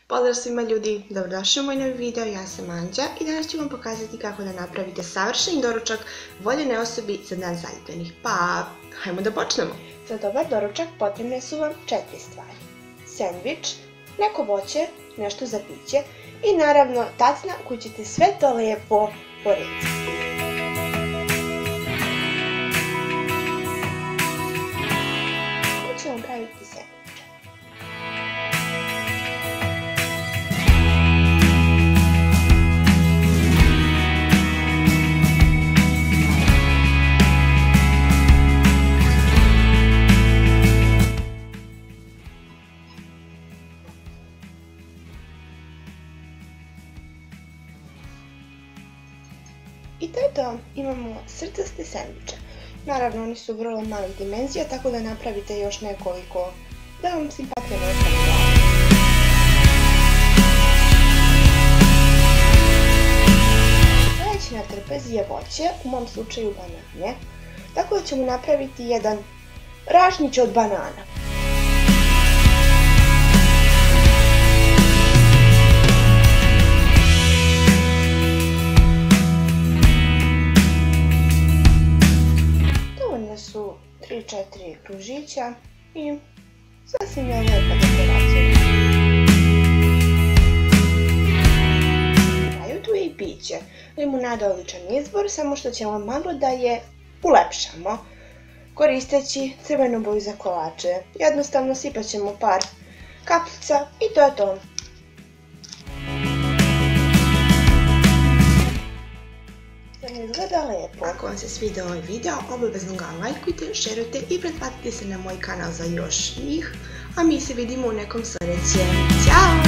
Pozdrav svima ljudi, dobrodošli u moj novi video, ja sam Anđa i danas ću vam pokazati kako da napravite savršeni doručak voljene osobi za dan zaljubljenih. Pa, hajmo da počnemo! Za dobar doručak potrebne su vam 4 stvari. Sendvič, neko voće, nešto za piće i naravno tacna koju ćete sve to lijepo porecati. Mi ćemo praviti sendvič. I to je to, imamo srcaste sendviče. Naravno, oni su vrlo malih dimenzija, tako da napravite još nekoliko da vam simpatija ne ostane u glavi. Sljedeći na trpezi je voće, u mom slučaju banane, tako da ćemo napraviti jedan ražnjić od banana. Su 3-4 kružića i sasvim je lijepa dekoracija. Na kraju tu je i piće. Limunada je odličan izbor, samo što ćemo malo da je ulepšamo koristeći crvenu boju za kolače. Jednostavno sipat ćemo par kapljica i to je to. Izgleda lijepo. Ako vam se svidio ovaj video, obavezno ga lajkujte, šerujte i pretplatite se na moj kanal za još njih. A mi se vidimo u nekom sljedećem. Ćao!